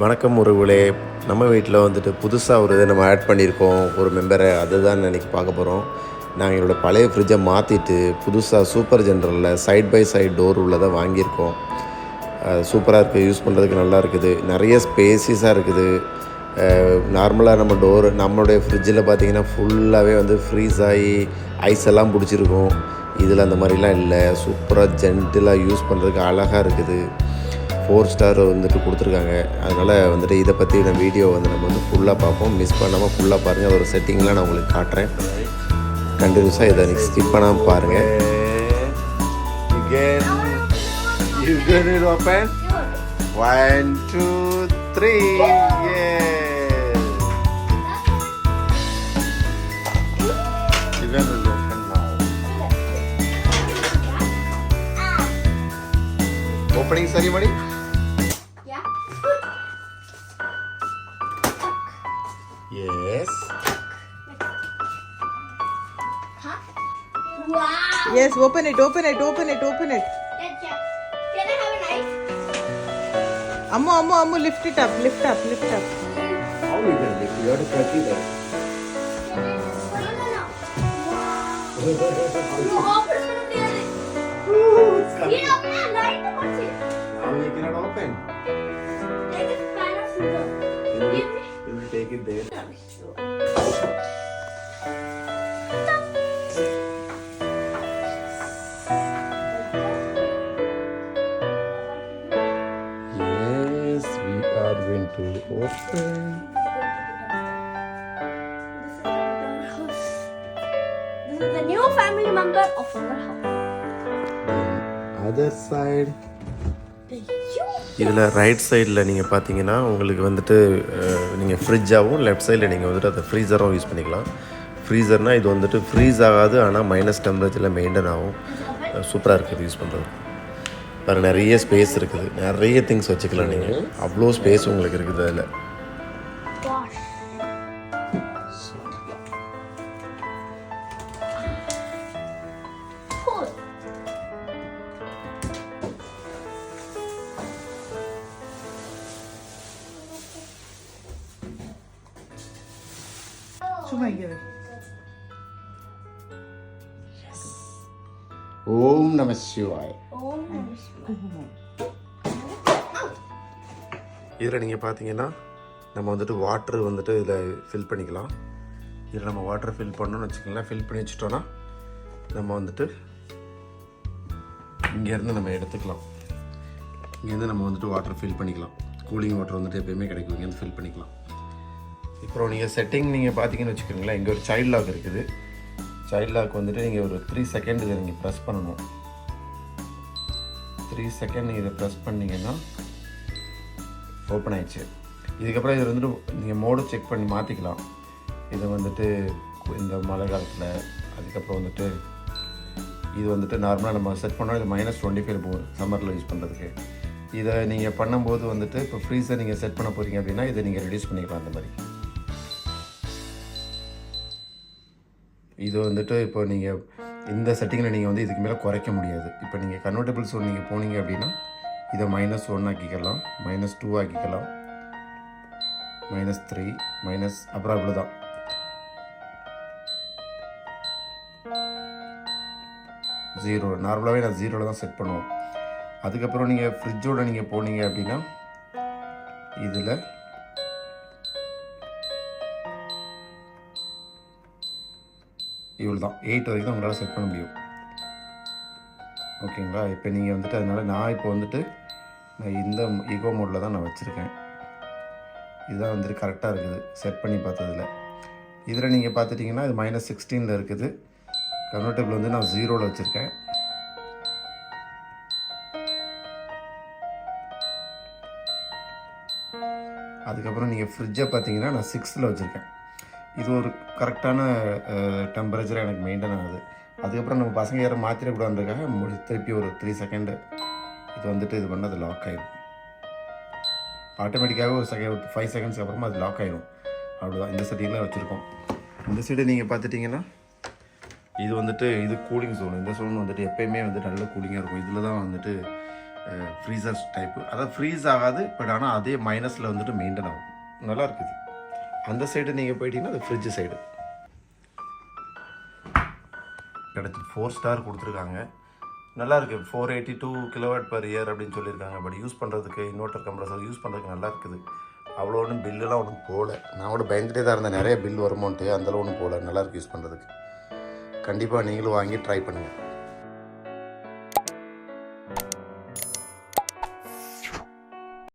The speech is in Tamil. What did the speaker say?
வணக்கம் உறவுகளே. நம்ம வீட்டில் வந்துட்டு புதுசாக ஒரு இதை நம்ம ஆட் பண்ணியிருக்கோம், ஒரு மெம்பரை. அதுதான் இன்றைக்கி பார்க்க போகிறோம். நாங்கள் என்னோடய பழைய ஃப்ரிட்ஜை மாற்றிட்டு புதுசாக சூப்பர் ஜென்ரலில் சைட் பை சைட் டோர் உள்ளதை வாங்கியிருக்கோம். சூப்பராக இருக்குது, யூஸ் பண்ணுறதுக்கு நல்லா இருக்குது, நிறைய ஸ்பேசிஸாக இருக்குது. நார்மலாக நம்மளுடைய ஃப்ரிட்ஜில் பார்த்திங்கன்னா ஃபுல்லாகவே வந்து ஃப்ரீஸ் ஆகி ஐஸ் எல்லாம் பிடிச்சிருக்கும். இதில் அந்த மாதிரிலாம் இல்லை. சூப்பராக ஜென்டிலாக யூஸ் பண்ணுறதுக்கு அழகாக இருக்குது. 4 ஸ்டார் வந்துட்டு கொடுத்துருக்காங்க. அதனால் வந்துட்டு இதை பற்றி நான் வீடியோ வந்து நம்ம வந்து ஃபுல்லாக பார்ப்போம். மிஸ் பண்ணாமல் ஃபுல்லாக பாருங்கள். அதோட செட்டிங்லாம் நான் உங்களுக்கு காட்டுறேன். கண்டினியூஸாக இதை நீங்கள் ஸ்கிப் பண்ணாமல் பாருங்கள். Open 1 2 3 opening ceremony. Yes. Wow. Yes, open it. Can I have a knife? Ammu, lift it up. How you can lift? You have to cut it up. No. Wow. You open it. You open it. Light the watch it. Now you cannot open. Take a pan of sugar. You will take it there. Yes, we are going to open. This is the new family member of our house. Other side. The huge. இதில் ரைட் சைடில் நீங்கள் பார்த்தீங்கன்னா உங்களுக்கு வந்துட்டு நீங்கள் ஃப்ரிட்ஜாகவும் லெஃப்ட் சைடில் நீங்கள் வந்துட்டு அதை ஃப்ரீசரும் யூஸ் பண்ணிக்கலாம். ஃப்ரீசர்னால் இது வந்துட்டு ஃப்ரீஸ் ஆகாது, ஆனால் மைனஸ் டெம்பரேச்சரில் மெயின்டைன் ஆகும். சூப்பராக இருக்குது யூஸ் பண்ணுறது. வேறு நிறைய ஸ்பேஸ் இருக்குது, நிறைய திங்ஸ் வச்சுக்கலாம். நீங்கள் அவ்வளோ ஸ்பேஸ் உங்களுக்கு இருக்குது அதில். Gosh. Cool. சும்மா இங்க வை. ஓம் நம சிவாய். Oh my God. இதில் நீங்கள் பார்த்தீங்கன்னா நம்ம வந்துட்டு வாட்ரு வந்துட்டு இதில் ஃபில் பண்ணிக்கலாம். இதில் நம்ம வாட்டர் ஃபில் பண்ணணும்னு வச்சுக்கோங்களேன். ஃபில் பண்ணி வச்சுட்டோன்னா நம்ம வந்துட்டு இங்கேருந்து நம்ம எடுத்துக்கலாம். இங்கேருந்து நம்ம வந்துட்டு வாட்டர் ஃபில் பண்ணிக்கலாம். கூலிங் வாட்டர் வந்துட்டு எப்போயுமே கிடைக்கும், இங்கேருந்து ஃபில் பண்ணிக்கலாம். இப்போ நீங்கள் செட்டிங் நீங்கள் பார்த்தீங்கன்னு வச்சுக்கோங்களேன், இங்கே ஒரு சைல்ட் லாக் இருக்குது. சைல்ட் லாக் வந்துட்டு நீங்கள் ஒரு 3 செகண்ட் இதை நீங்கள் ப்ரெஸ் பண்ணணும். 3 செகண்ட் நீங்கள் இதை ப்ரெஸ் பண்ணிங்கன்னா ஓப்பன் ஆயிடுச்சு. இதுக்கப்புறம் இதை வந்துட்டு நீங்கள் மோடு செக் பண்ணி மாற்றிக்கலாம். இதை வந்துட்டு இந்த மழை காலத்தில், அதுக்கப்புறம் வந்துட்டு இது வந்துட்டு நார்மலாக நம்ம செட் பண்ணோம். இது -25 போகும் சம்மரில் யூஸ் பண்ணுறதுக்கு. இதை நீங்கள் பண்ணும்போது வந்துட்டு இப்போ ஃப்ரீஸை நீங்கள் செட் பண்ண போகிறீங்க அப்படின்னா இதை நீங்கள் ரெடியூஸ் பண்ணிக்கலாம். அந்த மாதிரி இது வந்துட்டு இப்போ நீங்கள் இந்த செட்டிங்கில் நீங்கள் வந்து இதுக்கு மேலே குறைக்க முடியாது. இப்போ நீங்கள் கன்வெர்ட்டபிள் ஸோன் நீங்கள் போனீங்க அப்படின்னா இதை -1 ஆக்கிக்கலாம், -2 ஆக்கிக்கலாம், -3 அப்புறம் அவ்வளோதான். ஜீரோ நார்மலாகவே நான் 0 தான் செட் பண்ணுவோம். அதுக்கப்புறம் நீங்கள் ஃப்ரிட்ஜோட நீங்கள் போனீங்க அப்படின்னா இதில் இவ்வளோ தான் 8 வரைக்கும் தான் உங்களால் செட் பண்ண முடியும். ஓகேங்களா? இப்போ நீங்கள் வந்துட்டு அதனால் நான் இப்போ வந்துட்டு நான் இந்த ஈகோ மோடில் தான் நான் வச்சுருக்கேன். இதுதான் வந்துட்டு கரெக்டாக இருக்குது செட் பண்ணி பார்த்ததில். இதில் நீங்கள் பார்த்துட்டிங்கன்னா இது -16 இருக்குது. கன்வெர்ட்டபிள் வந்து நான் 0 வச்சுருக்கேன். அதுக்கப்புறம் நீங்கள் ஃப்ரிட்ஜை பார்த்தீங்கன்னா நான் 6 வச்சுருக்கேன். இது ஒரு கரெக்டான டெம்பரேச்சராக எனக்கு மெயின்டைன் ஆகுது. அதுக்கப்புறம் நம்ம பசங்க யாரும் மாற்றிடக்கூடாதுன்றதுக்காக திருப்பி ஒரு 3 செகண்டு இது வந்துட்டு இது பண்ணால் அது லாக் ஆகிடும். ஆட்டோமேட்டிக்காக ஒரு 5 செகண்ட்ஸ்க்கு அப்புறமா அது லாக் ஆகிடும். அவ்வளோதான். இந்த செட்டிங்கில் வச்சுருக்கோம். இந்த சைடு நீங்கள் பார்த்துட்டிங்கன்னா இது வந்துட்டு இது கூலிங் ஜோன். இந்த ஜோன் வந்துட்டு எப்போயுமே வந்துட்டு நல்ல கூலிங்காக இருக்கும். இதில் தான் வந்துட்டு ஃப்ரீசர் டைப்பு, அதாவது ஃப்ரீஸ் ஆகாது, பட் ஆனால் அதே மைனஸில் வந்துட்டு மெயின்டைன் ஆகும். நல்லா இருக்குது. அந்த சைடு நீங்கள் போயிட்டீங்கன்னா அது ஃப்ரிட்ஜ் சைடு கிடச்சி 4 ஸ்டார் கொடுத்துருக்காங்க. நல்லா இருக்குது. 482 kW/year அப்படின்னு சொல்லியிருக்காங்க. பட் யூஸ் பண்ணுறதுக்கு இன்வெர்ட்டர் கம்ப்ரஸர் யூஸ் பண்ணுறதுக்கு நல்லா இருக்குது. அவ்வளோ ஒன்றும் பில்லுலாம் ஒன்றும் போகல. நான் கூட பயந்துகிட்டே தான் இருந்தேன் நிறைய பில் வருமோன்ட்டு. அந்தளவு ஒன்றும் போகல. நல்லாயிருக்கு யூஸ் பண்ணுறதுக்கு. கண்டிப்பாக நீங்களும் வாங்கி ட்ரை பண்ணுங்கள்.